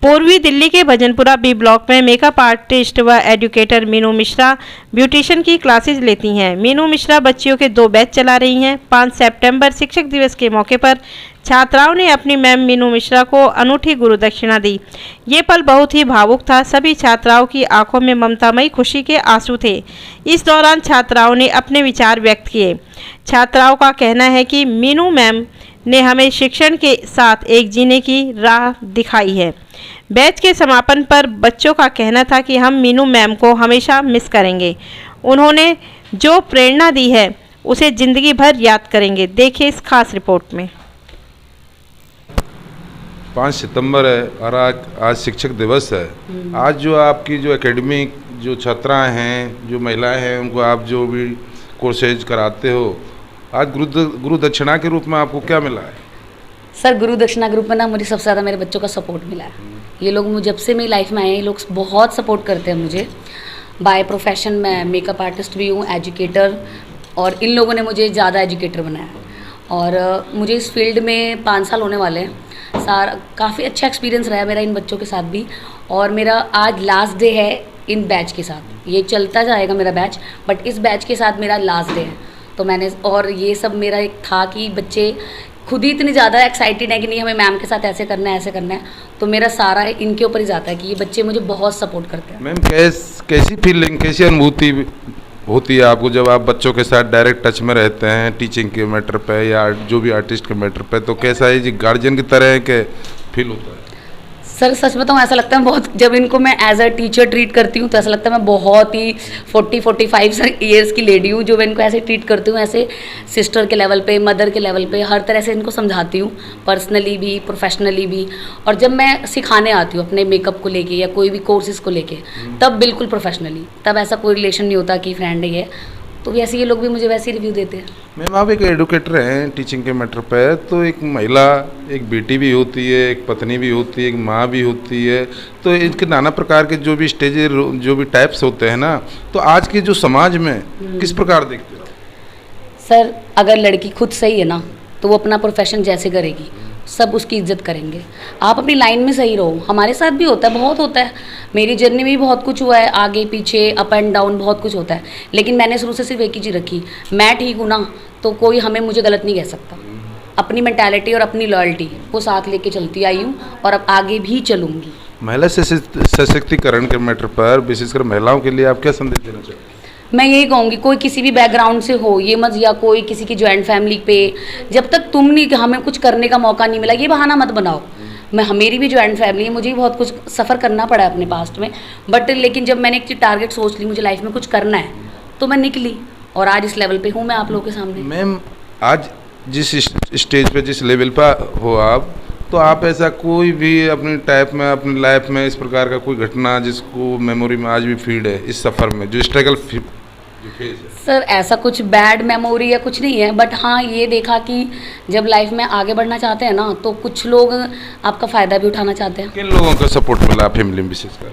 पूर्वी दिल्ली के Bhajanpura B block में मेकअप आर्टिस्ट व एजुकेटर मीनू मिश्रा ब्यूटिशियन की क्लासेस लेती हैं। मीनू मिश्रा बच्चियों के 2 बैच चला रही हैं। 5 सितंबर शिक्षक दिवस के मौके पर छात्राओं ने अपनी मैम मीनू मिश्रा को अनूठी गुरु दक्षिणा दी। ये पल बहुत ही भावुक था। सभी छात्राओं की आंखों में ममतामयी खुशी के आंसू थे। इस दौरान छात्राओं ने अपने विचार व्यक्त किए। छात्राओं का कहना है कि मीनू मैम ने हमें शिक्षण के साथ एक जीने की राह दिखाई है। बैच के समापन पर बच्चों का कहना था कि हम मीनू मैम को हमेशा मिस करेंगे। उन्होंने जो प्रेरणा दी है उसे जिंदगी भर याद करेंगे। देखिए इस खास रिपोर्ट में। 5 सितंबर है और आज शिक्षक दिवस है। आज जो आपकी जो एकेडमिक जो छात्राएं हैं, जो महिलाएं हैं, उनको आप जो भी कोर्सेज कराते हो, आज गुरु दक्षिणा के रूप में आपको क्या मिला है? सर, गुरु दक्षिणा के रूप में ना मुझे सबसे ज़्यादा मेरे बच्चों का सपोर्ट मिला है। ये लोग मुझे जब से मेरी लाइफ में आए, ये लोग बहुत सपोर्ट करते हैं मुझे। बाय प्रोफेशन मैं मेकअप आर्टिस्ट भी हूँ, एजुकेटर, और इन लोगों ने मुझे ज़्यादा एजुकेटर बनाया। और मुझे इस फील्ड में 5 साल होने वाले हैं। काफ़ी अच्छा एक्सपीरियंस रहा है मेरा इन बच्चों के साथ भी। और मेरा आज लास्ट डे है इन बैच के साथ। ये चलता जाएगा मेरा बैच, बट इस बैच के साथ मेरा लास्ट डे है। तो मैंने, और ये सब मेरा एक था कि बच्चे खुद ही इतने ज़्यादा एक्साइटेड है कि नहीं हमें मैम के साथ ऐसे करना है, ऐसे करना है। तो मेरा सारा इनके ऊपर ही जाता है कि ये बच्चे मुझे बहुत सपोर्ट करते हैं। मैम, कैसी फीलिंग, कैसी अनुभूति होती है आपको जब आप बच्चों के साथ डायरेक्ट टच में रहते हैं, टीचिंग के मैटर पे या जो भी आर्टिस्ट के मैटर पे? तो कैसा है जी, गार्जियन की तरह के फील होता है? सर, सच बताऊँ, ऐसा लगता है बहुत, जब इनको मैं एज अ टीचर ट्रीट करती हूँ तो ऐसा लगता है मैं बहुत ही 40-45 ईयर्स की लेडी हूँ। जो मैं इनको ऐसे ट्रीट करती हूँ, ऐसे सिस्टर के लेवल पे, मदर के लेवल पे, हर तरह से इनको समझाती हूँ, पर्सनली भी, प्रोफेशनली भी। और जब मैं सिखाने आती हूँ अपने मेकअप को लेके या कोई भी कोर्सेज को लेके, तब बिल्कुल प्रोफेशनली, तब ऐसा कोई रिलेशन नहीं होता कि फ्रेंड ही है। तो वैसे ये लोग भी मुझे वैसे रिव्यू देते हैं। मैम, आप एक एडुकेटर हैं टीचिंग के मैटर पे, तो एक महिला, एक बेटी भी होती है, एक पत्नी भी होती है, एक माँ भी होती है। तो इनके नाना प्रकार के जो भी स्टेज, जो भी टाइप्स होते हैं ना, तो आज के जो समाज में किस प्रकार देखते हो? सर, अगर लड़की खुद सही है ना, तो वो अपना प्रोफेशन जैसे करेगी, सब उसकी इज्जत करेंगे। आप अपनी लाइन में सही रहो। हमारे साथ भी होता है, बहुत होता है। मेरी जर्नी में भी बहुत कुछ हुआ है, आगे पीछे, अप एंड डाउन, बहुत कुछ होता है। लेकिन मैंने शुरू से सिर्फ एक ही चीज़ रखी, मैं ठीक हूँ ना, तो कोई मुझे गलत नहीं कह सकता। अपनी मेंटालिटी और अपनी लॉयल्टी वो साथ लेके चलती आई हूँ और अब आगे भी चलूँगी। महिला सशक्तिकरण के मैटर पर, विशेषकर महिलाओं के लिए आप क्या संदेश देना चाहते हैं? मैं यही कहूँगी, कोई किसी भी बैकग्राउंड से हो, ये मत, या कोई किसी की जॉइंट फैमिली पे, जब तक तुम नहीं, हमें कुछ करने का मौका नहीं मिला, ये बहाना मत बनाओ। मेरी भी जॉइंट फैमिली है, मुझे भी बहुत कुछ सफ़र करना पड़ा है अपने पास्ट में, बट लेकिन जब मैंने एक टारगेट सोच ली, मुझे लाइफ में कुछ करना है, तो मैं निकली और आज इस लेवल पे हूँ मैं आप लोगों के सामने। मैम, आज जिस स्टेज पे, जिस लेवल पर हो आप, तो आप ऐसा कोई भी अपनी टाइप में, अपनी लाइफ में इस प्रकार का कोई घटना जिसको मेमोरी में आज भी फीड है, इस सफ़र में जो स्ट्रगल? सर, ऐसा कुछ बैड मेमोरी या कुछ नहीं है, बट हाँ, ये देखा कि जब लाइफ में आगे बढ़ना चाहते हैं ना, तो कुछ लोग आपका फ़ायदा भी उठाना चाहते हैं। किन लोगों का सपोर्ट मिला फैमिली में विशेषकर?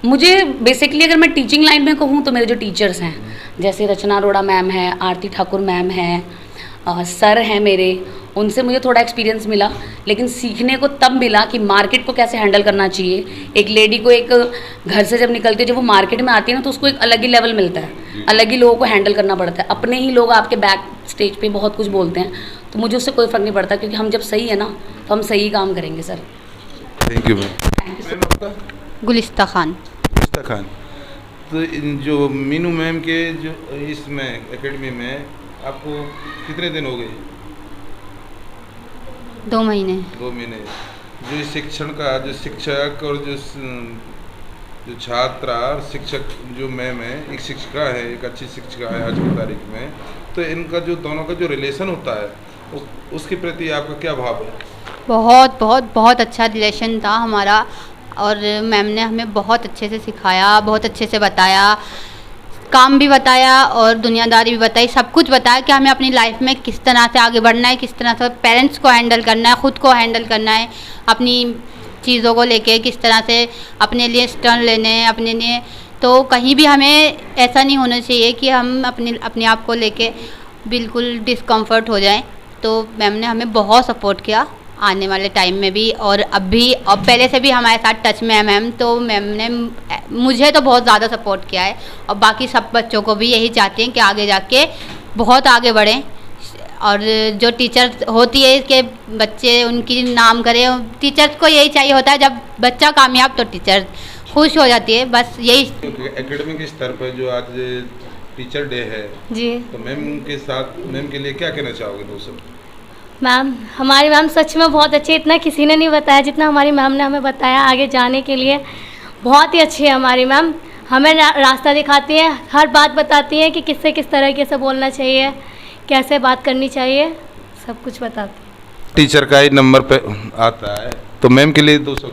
मुझे बेसिकली अगर मैं टीचिंग लाइन में कहूँ तो मेरे जो टीचर्स हैं, जैसे रचना अरोड़ा मैम है, आरती ठाकुर मैम है, सर हैं मेरे, उनसे मुझे थोड़ा एक्सपीरियंस मिला। लेकिन सीखने को तब मिला कि मार्केट को कैसे हैंडल करना चाहिए। एक लेडी को, एक घर से जब निकलती है, जब वो मार्केट में आती है ना, तो उसको एक अलग ही लेवल मिलता है, अलग ही लोगों को हैंडल करना पड़ता है। अपने ही लोग आपके बैक स्टेज पे बहुत कुछ बोलते हैं, तो मुझे उससे कोई फ़र्क नहीं पड़ता, क्योंकि हम जब सही है ना, तो हम सही काम करेंगे। Sir, thank you ma'am. Gulista Khan. तो जो मीनू मैम के जो इसमें एकेडमी में आपको कितने दिन हो गए? 2 महीने। 2 महीने। जो शिक्षण का, जो शिक्षक और जो छात्र और शिक्षक, जो मैम है, एक शिक्षिका है, एक अच्छी शिक्षिका है आज की तारीख में, तो इनका जो दोनों का जो रिलेशन होता है, उसके प्रति आपका क्या भाव है? बहुत बहुत बहुत अच्छा रिलेशन था हमारा, और मैम ने हमें बहुत अच्छे से सिखाया, बहुत अच्छे से बताया, काम भी बताया और दुनियादारी भी बताई, सब कुछ बताया कि हमें अपनी लाइफ में किस तरह से आगे बढ़ना है, किस तरह से पेरेंट्स को हैंडल करना है, ख़ुद को हैंडल करना है, अपनी चीज़ों को लेके किस तरह से अपने लिए स्टर्न लेने हैं, अपने लिए। तो कहीं भी हमें ऐसा नहीं होना चाहिए कि हम अपने आप को लेके बिल्कुल डिस्कम्फर्ट हो जाएं। तो मैम ने हमें बहुत सपोर्ट किया आने वाले टाइम में भी और अब भी, और पहले से भी हमारे साथ टच में है मैम। तो मैम ने मुझे तो बहुत ज़्यादा सपोर्ट किया है और बाकी सब बच्चों को भी यही चाहते हैं कि आगे जाके बहुत आगे बढ़ें। और जो टीचर होती है कि बच्चे उनकी नाम करें, टीचर्स को यही चाहिए होता है, जब बच्चा कामयाब तो टीचर खुश हो जाती है, बस यही। एकेडमिक स्तर पर जो आज टीचर डे है जी तो मैम के साथ, मैम के लिए क्या कहना चाहोगे दोस्तों? मैम, हमारी मैम सच में बहुत अच्छी है। इतना किसी ने नहीं बताया जितना हमारी मैम ने हमें बताया आगे जाने के लिए। बहुत ही अच्छी है हमारी मैम, हमें रास्ता दिखाती है, हर बात बताती है कि किससे किस तरीके से बोलना चाहिए, कैसे बात करनी चाहिए, सब कुछ बताती है। टीचर का ही नंबर पे आता है तो मैम के लिए 200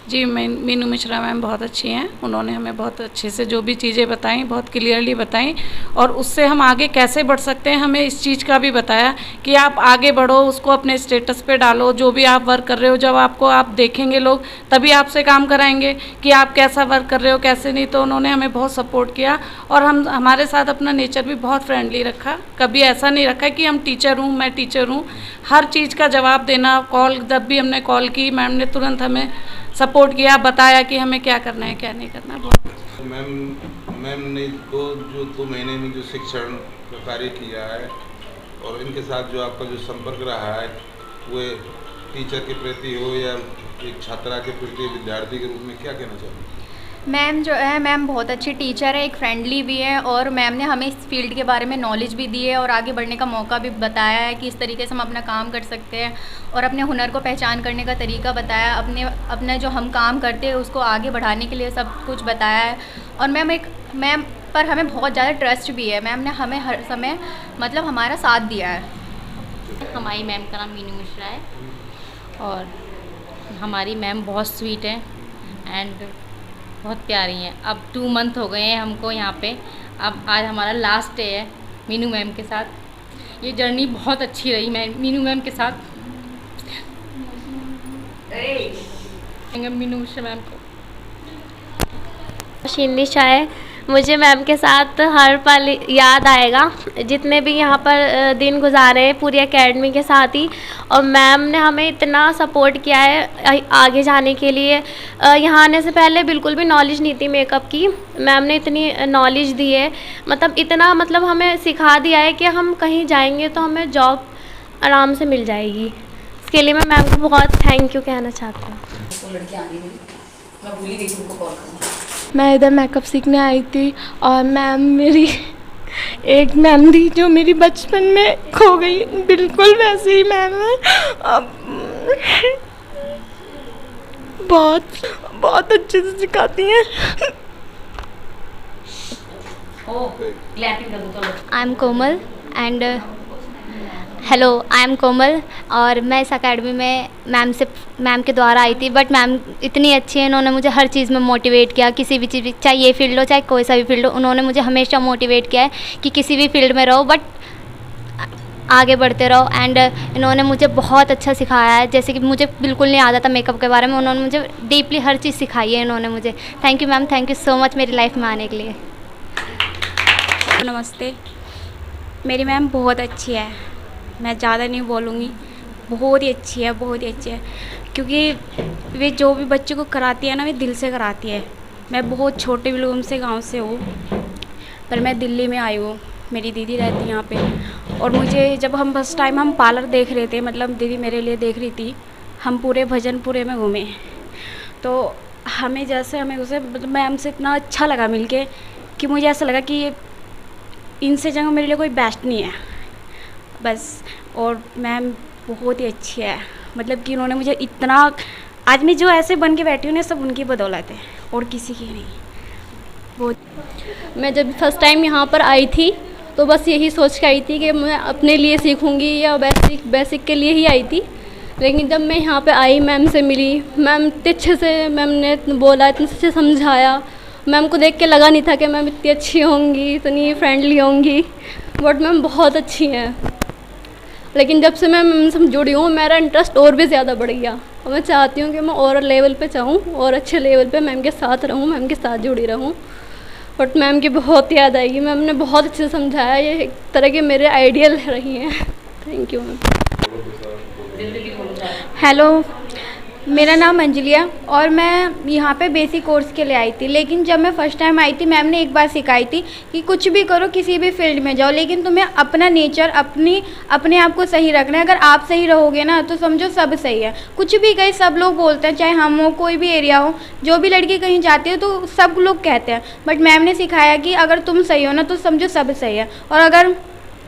जी। मीनू मिश्रा मैम बहुत अच्छी हैं, उन्होंने हमें बहुत अच्छे से जो भी चीज़ें बताई बहुत क्लियरली बताई और उससे हम आगे कैसे बढ़ सकते हैं हमें इस चीज़ का भी बताया कि आप आगे बढ़ो, उसको अपने स्टेटस पे डालो। जो भी आप वर्क कर रहे हो, जब आपको आप देखेंगे लोग तभी आपसे काम कराएंगे कि आप कैसा वर्क कर रहे हो कैसे नहीं। तो उन्होंने हमें बहुत सपोर्ट किया और हमारे साथ अपना नेचर भी बहुत फ्रेंडली रखा। कभी ऐसा नहीं रखा कि हम टीचर हूँ, मैं टीचर हूँ। हर चीज़ का जवाब देना, कॉल जब भी हमने कॉल की मैम ने तुरंत हमें सपोर्ट किया, बताया कि हमें क्या करना है क्या नहीं करना। बहुत मैम ने दो महीने में जो शिक्षण का कार्य किया है और इनके साथ जो आपका जो संपर्क रहा है वो टीचर के प्रति हो या एक छात्रा के प्रति, विद्यार्थी के रूप में क्या कहना चाहोगे? मैम जो है, मैम बहुत अच्छी टीचर है, एक फ्रेंडली भी है और मैम ने हमें इस फील्ड के बारे में नॉलेज भी दी है और आगे बढ़ने का मौका भी बताया है कि इस तरीके से हम अपना काम कर सकते हैं और अपने हुनर को पहचान करने का तरीका बताया। अपने जो हम काम करते हैं उसको आगे बढ़ाने के लिए सब कुछ बताया है। और मैम पर हमें बहुत ज़्यादा ट्रस्ट भी है। मैम ने हमें हर समय मतलब हमारा साथ दिया है। हमारी मैम का नाम मीनू मिश्रा है और हमारी मैम बहुत स्वीट है एंड बहुत प्यारी हैं। अब 2 मंथ हो गए हैं हमको यहाँ पे। अब आज हमारा लास्ट डे है मीनू मैम के साथ। ये जर्नी बहुत अच्छी रही मीनू मैम के साथ। मीनू मिश्रा मैम को शिंदी शाह, मुझे मैम के साथ हर पल याद आएगा, जितने भी यहाँ पर दिन गुजारे पूरी एकेडमी के साथ ही। और मैम ने हमें इतना सपोर्ट किया है आगे जाने के लिए। यहाँ आने से पहले बिल्कुल भी नॉलेज नहीं थी मेकअप की, मैम ने इतनी नॉलेज दी है, मतलब इतना मतलब हमें सिखा दिया है कि हम कहीं जाएंगे तो हमें जॉब आराम से मिल जाएगी। इसके लिए मैं मैम को बहुत थैंक यू कहना चाहती हूँ। मैं इधर मेकअप सीखने आई थी और मैम मेरी एक मैम थी जो मेरी बचपन में खो गई, बिल्कुल वैसे ही मैम है। अब बहुत अच्छे से सिखाती हैं। I am Komal and hello, I am Komal और मैं इस अकेडमी में मैम के द्वारा आई थी। बट मैम इतनी अच्छी है, इन्होंने मुझे हर चीज़ में मोटिवेट किया। किसी भी चीज़, चाहे ये फील्ड हो चाहे कोई सा भी फील्ड हो, उन्होंने मुझे हमेशा मोटिवेट किया है कि किसी भी फील्ड में रहो बट आगे बढ़ते रहो। एंड इन्होंने मुझे बहुत अच्छा सिखाया है, जैसे कि मुझे बिल्कुल नहीं आता था मेकअप के बारे में, उन्होंने मुझे डीपली हर चीज़ सिखाई है इन्होंने मुझे। Thank you ma'am, thank you so much मेरी लाइफ में आने के लिए। नमस्ते, मेरी मैम बहुत अच्छी है, मैं ज़्यादा नहीं बोलूँगी, बहुत ही अच्छी है, बहुत ही अच्छी है। क्योंकि वे जो भी बच्चों को कराती है ना, वे दिल से कराती है। मैं बहुत छोटे बिल्कुल से गांव से हूँ, पर मैं दिल्ली में आई हूँ, मेरी दीदी रहती है यहाँ पे। और मुझे जब हम फर्स्ट टाइम हम पार्लर देख रहे थे, मतलब दीदी मेरे लिए देख रही थी, हम पूरे भजनपुरे में घूमे, तो हमें उसे मतलब मैम से इतना अच्छा लगा मिलके कि मुझे ऐसा लगा कि इनसे जगह मेरे लिए कोई बेस्ट नहीं है बस। और मैम बहुत ही अच्छी है, मतलब कि उन्होंने मुझे इतना, आज मैं जो ऐसे बन के बैठी हूँ ना, सब उनकी बदौलत है और किसी की नहीं। बहुत मैं जब फर्स्ट टाइम यहाँ पर आई थी तो बस यही सोच के आई थी कि मैं अपने लिए सीखूँगी या बेसिक के लिए ही आई थी। लेकिन जब मैं यहाँ पे आई, मैम से मिली, मैम इतने अच्छे से मैम ने बोला, इतने अच्छे से समझाया। मैम को देख के लगा नहीं था कि मैम इतनी अच्छी होंगी, इतनी फ्रेंडली होंगी, बट मैम बहुत अच्छी हैं। लेकिन जब से मैं मैम से जुड़ी हूँ, मेरा इंटरेस्ट और भी ज़्यादा बढ़ गया और मैं चाहती हूँ कि मैं और लेवल पे जाऊँ और अच्छे लेवल पे मैम के साथ रहूँ, मैम के साथ जुड़ी रहूँ। बट मैम की बहुत याद आएगी, मैम ने बहुत अच्छे से समझाया, ये एक तरह के मेरे आइडियल रही हैं। Thank you ma'am. हेलो, मेरा नाम अंजलि है और मैं यहाँ पे बेसिक कोर्स के लिए आई थी। लेकिन जब मैं फ़र्स्ट टाइम आई थी, मैम ने एक बार सिखाई थी कि कुछ भी करो, किसी भी फील्ड में जाओ, लेकिन तुम्हें अपना नेचर, अपने आप को सही रखना है। अगर आप सही रहोगे ना तो समझो सब सही है। कुछ भी कहीं सब लोग बोलते हैं, चाहे हम हो, कोई भी एरिया हो, जो भी लड़की कहीं जाती है तो सब लोग कहते हैं, बट मैम ने सिखाया कि अगर तुम सही हो ना तो समझो सब सही है। और अगर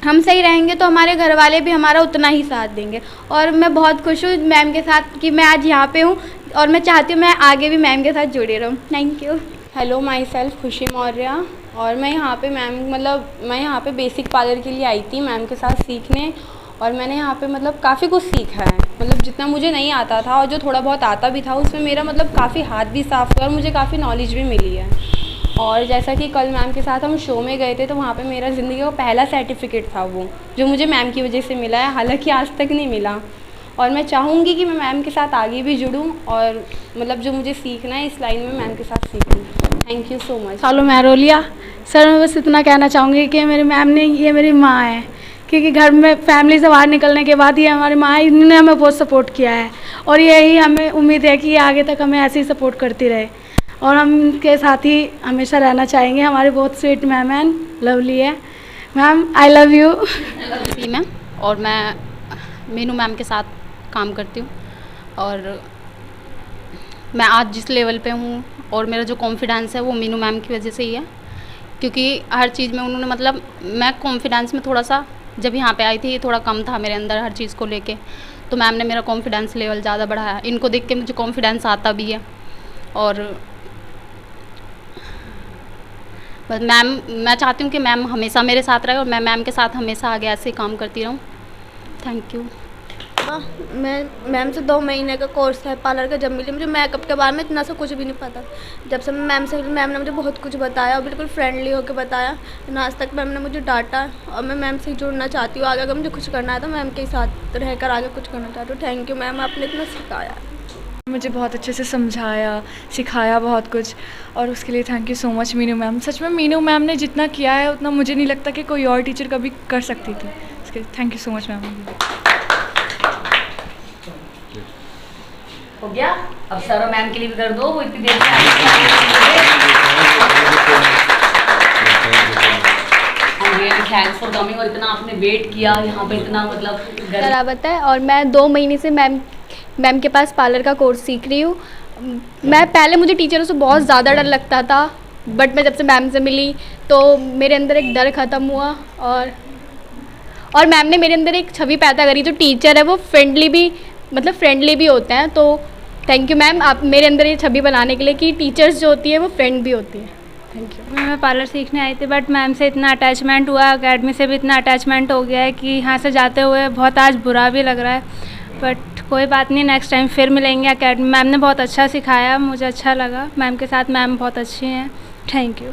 हम सही रहेंगे तो हमारे घर वाले भी हमारा उतना ही साथ देंगे। और मैं बहुत खुश हूँ मैम के साथ कि मैं आज यहाँ पे हूँ और मैं चाहती हूँ मैं आगे भी मैम के साथ जुड़ी रहूँ। Thank you. Hello, my self खुशी मौर्य और मैं यहाँ पे मैं यहाँ पे बेसिक पार्लर के लिए आई थी मैम के साथ सीखने। और मैंने यहाँ पे काफ़ी कुछ सीखा है, जितना मुझे नहीं आता था और जो थोड़ा बहुत आता भी था उसमें मेरा काफ़ी हाथ भी साफ हुआ और मुझे काफ़ी नॉलेज भी मिली है। और जैसा कि कल मैम के साथ हम शो में गए थे तो वहाँ पे मेरा ज़िंदगी का पहला सर्टिफिकेट था वो, जो मुझे मैम की वजह से मिला है, हालांकि आज तक नहीं मिला। और मैं चाहूँगी कि मैं मैम के साथ आगे भी जुड़ूँ और जो मुझे सीखना है इस लाइन में मैम के साथ सीखूँ। Thank you so much. Hello, मैं रोलिया। सर, मैं बस इतना कहना चाहूँगी कि मेरी मैम ने, ये मेरी माँ है, क्योंकि घर में फैमिली से बाहर निकलने के बाद ये हमारी माँ है, इन्होंने हमें बहुत सपोर्ट किया है और यही हमें उम्मीद है कि ये आगे तक हमें ऐसे ही सपोर्ट करती रहे और हम इनके साथ ही हमेशा रहना चाहेंगे। हमारे बहुत स्वीट मैम है, लवली है। Ma'am, I love you. Ma'am, और मैं मीनू मैम के साथ काम करती हूँ और मैं आज जिस लेवल पे हूँ और मेरा जो कॉन्फिडेंस है वो मीनू मैम की वजह से ही है, क्योंकि हर चीज़ में उन्होंने मैं कॉन्फिडेंस में थोड़ा सा जब यहाँ पे आई थी थोड़ा कम था मेरे अंदर हर चीज़ को लेके, तो मैम ने मेरा कॉन्फिडेंस लेवल ज़्यादा बढ़ाया। इनको देख के मुझे कॉन्फिडेंस आता भी है। और बस मैं चाहती हूँ कि मैम हमेशा मेरे साथ रहे और मैं मैम के साथ हमेशा आगे ऐसे ही काम करती रहूँ। Thank you. मैं मैम से 2 महीने का कोर्स है पार्लर का। जब मिली मुझे मेकअप के बारे में इतना सा कुछ भी नहीं पता। जब से मैं मैम से मिली, मैम ने मुझे बहुत कुछ बताया और बिल्कुल फ्रेंडली होकर बताया। आज तक मैम ने मुझे डांटा और मैं मैम से जुड़ना चाहती हूँ। आगे अगर मुझे कुछ करना है तो मैम के साथ रहकर आगे कुछ करना चाहती हूँ। थैंक यू मैम, आपने इतना सिखाया, मुझे बहुत अच्छे से समझाया, सिखाया बहुत कुछ, और उसके लिए thank you so much Meenu ma'am. सच में मीनू मैम ने जितना किया है उतना मुझे नहीं लगता कि कोई और टीचर कभी कर सकती थी। इसके लिए thank you so much ma'am. हो गया, अब सर मैम के लिए भी कर दो, वो इतनी देर थैंक्स फॉर कमिंग और इतना आपने वेट किया यहाँ पे, इतना बराबर है। और मैं 2 महीने से मैम के पास पार्लर का कोर्स सीख रही हूँ। मैं पहले मुझे टीचरों से बहुत ज़्यादा डर लगता था, बट मैं जब से मैम से मिली तो मेरे अंदर एक डर ख़त्म हुआ और मैम ने मेरे अंदर एक छवि पैदा करी। जो टीचर है वो फ्रेंडली भी होते हैं। तो थैंक यू मैम, आप मेरे अंदर ये छवि बनाने के लिए कि टीचर्स जो होती है वो फ्रेंड भी होती है। Thank you. मैं पार्लर सीखने आई थी, बट मैम से इतना अटैचमेंट हुआ, अकेडमी से भी इतना अटैचमेंट हो गया है कि यहाँ से जाते हुए बहुत आज बुरा भी लग रहा है। बट कोई बात नहीं, नेक्स्ट टाइम फिर मिलेंगे अकेडमी। मैम ने बहुत अच्छा सिखाया, मुझे अच्छा लगा मैम के साथ। मैम बहुत अच्छी हैं। Thank you.